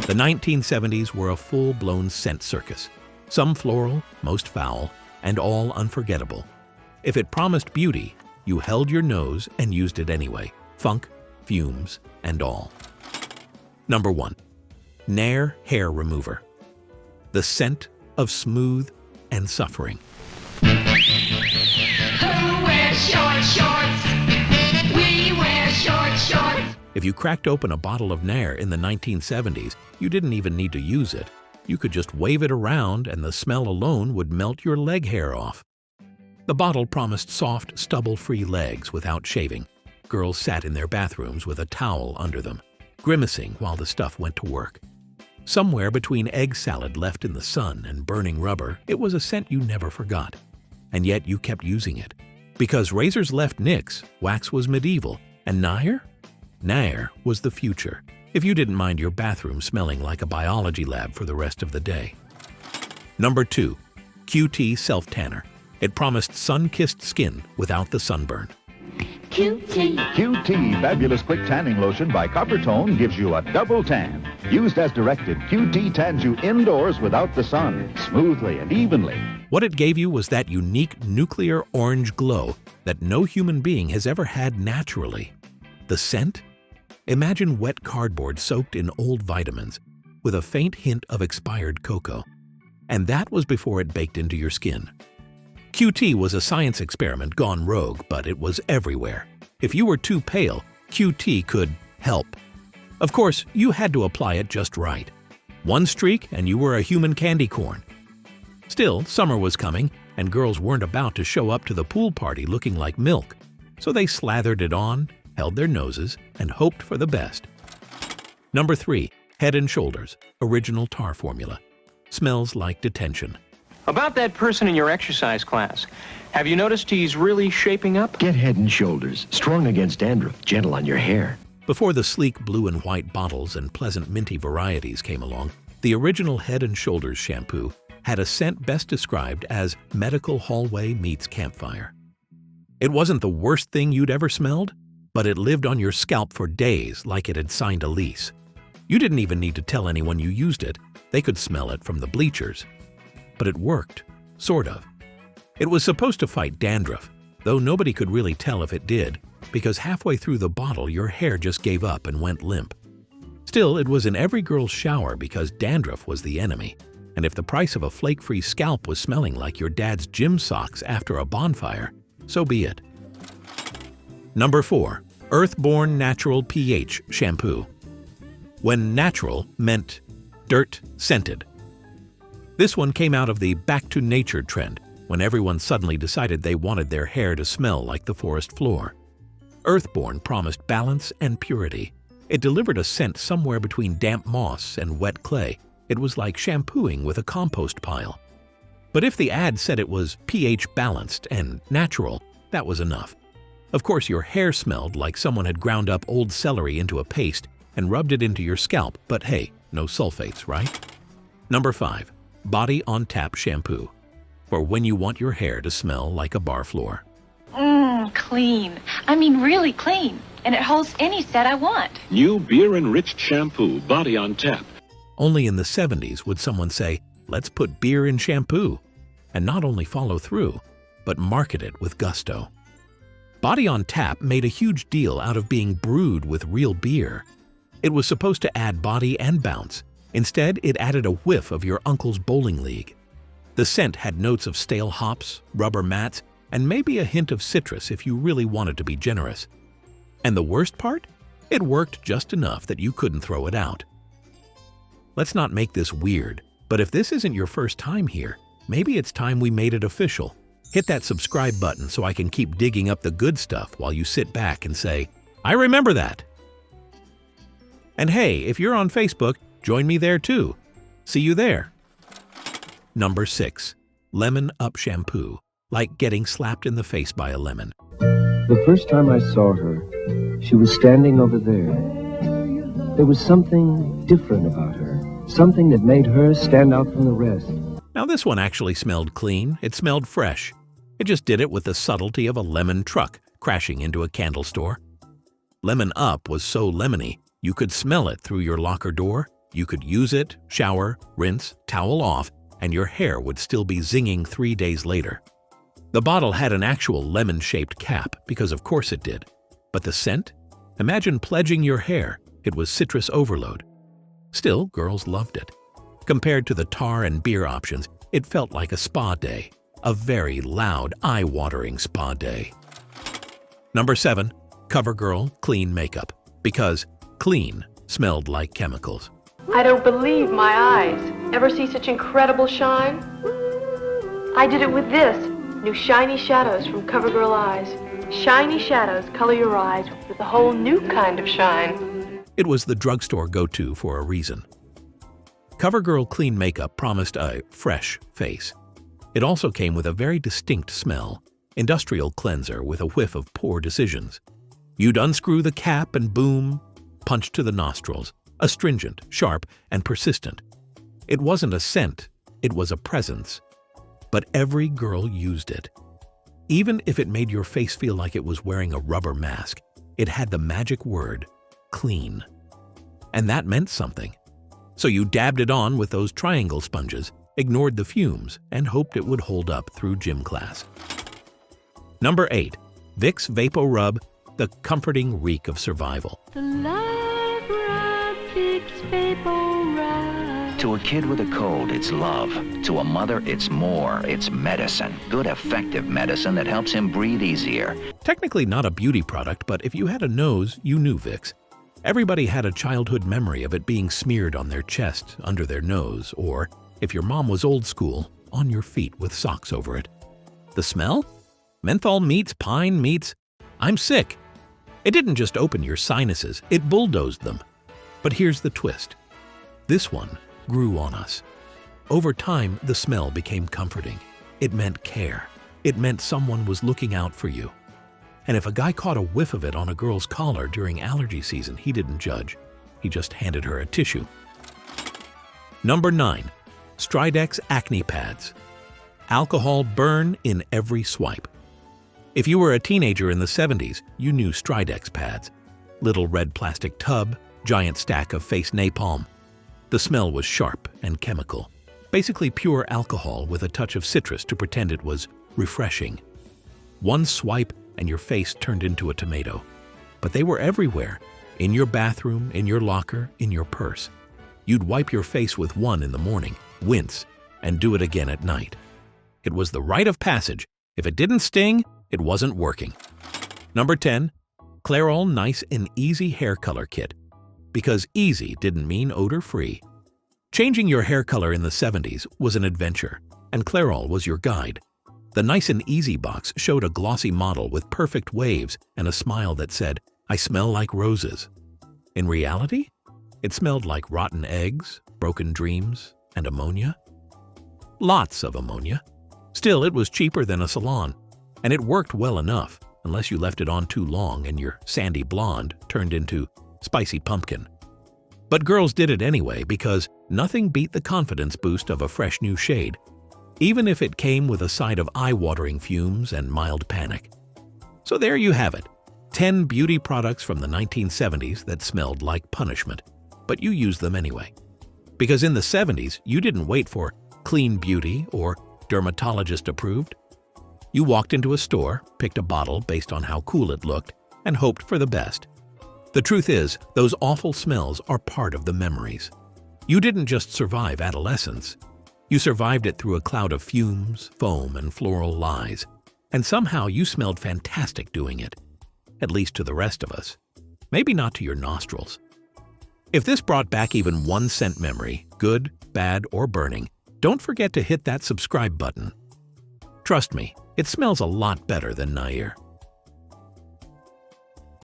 The 1970s were a full-blown scent circus. Some floral, most foul, and all unforgettable. If it promised beauty, you held your nose and used it anyway. Funk, fumes, and all. Number 1. Nair Hair Remover. The scent of smooth and suffering. Who wears short shorts? We wear short shorts. If you cracked open a bottle of Nair in the 1970s, you didn't even need to use it. You could just wave it around and the smell alone would melt your leg hair off. The bottle promised soft, stubble-free legs without shaving. Girls sat in their bathrooms with a towel under them, grimacing while the stuff went to work. Somewhere between egg salad left in the sun and burning rubber, it was a scent you never forgot. And yet you kept using it. Because razors left nicks, wax was medieval, and Nair? Nair was the future, if you didn't mind your bathroom smelling like a biology lab for the rest of the day. Number 2. QT Self-Tanner. It promised sun-kissed skin without the sunburn. QT Fabulous Quick Tanning Lotion by Coppertone gives you a double tan. Used as directed, QT tans you indoors without the sun, smoothly and evenly. What it gave you was that unique nuclear orange glow that no human being has ever had naturally. The scent? Imagine wet cardboard soaked in old vitamins, with a faint hint of expired cocoa. And that was before it baked into your skin. QT was a science experiment gone rogue, but it was everywhere. If you were too pale, QT could help. Of course, you had to apply it just right. One streak and you were a human candy corn. Still, summer was coming, and girls weren't about to show up to the pool party looking like milk. So they slathered it on, held their noses, and hoped for the best. Number 3. Head & Shoulders Original Tar Formula. Smells like detention. About that person in your exercise class, have you noticed he's really shaping up? Get Head & Shoulders. Strong against dandruff, gentle on your hair. Before the sleek blue and white bottles and pleasant minty varieties came along, the original Head & Shoulders shampoo had a scent best described as medical hallway meets campfire. It wasn't the worst thing you'd ever smelled, but it lived on your scalp for days like it had signed a lease. You didn't even need to tell anyone you used it. They could smell it from the bleachers. But it worked, sort of. It was supposed to fight dandruff, though nobody could really tell if it did, because halfway through the bottle your hair just gave up and went limp. Still, it was in every girl's shower because dandruff was the enemy, and if the price of a flake-free scalp was smelling like your dad's gym socks after a bonfire, so be it. Number 4. Earthborn Natural pH Shampoo. When natural meant dirt-scented. This one came out of the back-to-nature trend, when everyone suddenly decided they wanted their hair to smell like the forest floor. Earthborn promised balance and purity. It delivered a scent somewhere between damp moss and wet clay. It was like shampooing with a compost pile. But if the ad said it was pH balanced and natural, that was enough. Of course, your hair smelled like someone had ground up old celery into a paste and rubbed it into your scalp, but hey, no sulfates, right? Number 5. Body on Tap Shampoo. For when you want your hair to smell like a bar floor. Clean. I mean really clean. And it holds any set I want. New beer-enriched shampoo, Body on Tap. Only in the 70s would someone say, let's put beer in shampoo, and not only follow through, but market it with gusto. Body on Tap made a huge deal out of being brewed with real beer. It was supposed to add body and bounce. Instead, it added a whiff of your uncle's bowling league. The scent had notes of stale hops, rubber mats, and maybe a hint of citrus if you really wanted to be generous. And the worst part? It worked just enough that you couldn't throw it out. Let's not make this weird, but if this isn't your first time here, maybe it's time we made it official. Hit that subscribe button so I can keep digging up the good stuff while you sit back and say, I remember that. And hey, if you're on Facebook, join me there too. See you there. Number 6. Lemon Up Shampoo. Like getting slapped in the face by a lemon. The first time I saw her, she was standing over there. There was something different about her. Something that made her stand out from the rest. Now this one actually smelled clean. It smelled fresh. It just did it with the subtlety of a lemon truck crashing into a candle store. Lemon Up was so lemony, you could smell it through your locker door, You could use it, shower, rinse, towel off, and your hair would still be zinging 3 days later. The bottle had an actual lemon-shaped cap, because of course it did. But the scent? Imagine pledging your hair. It was citrus overload. Still, girls loved it. Compared to the tar and beer options, it felt like a spa day. A very loud, eye-watering spa day. Number 7. CoverGirl Clean Makeup. Because clean smelled like chemicals. I don't believe my eyes. Ever see such incredible shine? I did it with this. New Shiny Shadows from CoverGirl Eyes. Shiny shadows color your eyes with a whole new kind of shine. It was the drugstore go-to for a reason. CoverGirl Clean Makeup promised a fresh face. It also came with a very distinct smell, industrial cleanser with a whiff of poor decisions. You'd unscrew the cap and boom, punch to the nostrils, astringent, sharp, and persistent. It wasn't a scent, it was a presence. But every girl used it. Even if it made your face feel like it was wearing a rubber mask, it had the magic word, clean. And that meant something. So you dabbed it on with those triangle sponges, ignored the fumes, and hoped it would hold up through gym class. Number 8. Vicks VapoRub, the comforting reek of survival. The love rub, Vicks VapoRub. To a kid with a cold, it's love. To a mother, it's more. It's medicine. Good, effective medicine that helps him breathe easier. Technically not a beauty product, but if you had a nose, you knew Vicks. Everybody had a childhood memory of it being smeared on their chest, under their nose, or, if your mom was old school, on your feet with socks over it. The smell? Menthol meets pine meets I'm sick. It didn't just open your sinuses, it bulldozed them. But here's the twist. This one grew on us. Over time, the smell became comforting. It meant care. It meant someone was looking out for you. And if a guy caught a whiff of it on a girl's collar during allergy season, he didn't judge. He just handed her a tissue. Number 9. Stridex Acne Pads. Alcohol burn in every swipe. If you were a teenager in the 70s, you knew Stridex pads. Little red plastic tub, giant stack of face napalm. The smell was sharp and chemical. Basically pure alcohol with a touch of citrus to pretend it was refreshing. One swipe and your face turned into a tomato. But they were everywhere. In your bathroom, in your locker, in your purse. You'd wipe your face with one in the morning, wince, and do it again at night. It was the rite of passage. If it didn't sting, it wasn't working. Number 10. Clairol Nice and Easy Hair Color Kit. Because easy didn't mean odor-free. Changing your hair color in the 70s was an adventure, and Clairol was your guide. The Nice and Easy box showed a glossy model with perfect waves and a smile that said, "I smell like roses." In reality, it smelled like rotten eggs, broken dreams, and ammonia. Lots of ammonia. Still, it was cheaper than a salon, and it worked well enough, unless you left it on too long and your sandy blonde turned into spicy pumpkin. But girls did it anyway because nothing beat the confidence boost of a fresh new shade, even if it came with a side of eye-watering fumes and mild panic. So there you have it, 10 beauty products from the 1970s that smelled like punishment, but you used them anyway. Because in the 70s, you didn't wait for clean beauty or dermatologist approved. You walked into a store, picked a bottle based on how cool it looked, and hoped for the best. The truth is, those awful smells are part of the memories. You didn't just survive adolescence. You survived it through a cloud of fumes, foam, and floral lies. And somehow you smelled fantastic doing it. At least to the rest of us. Maybe not to your nostrils. If this brought back even one scent memory, good, bad, or burning, don't forget to hit that subscribe button. Trust me, it smells a lot better than Nair.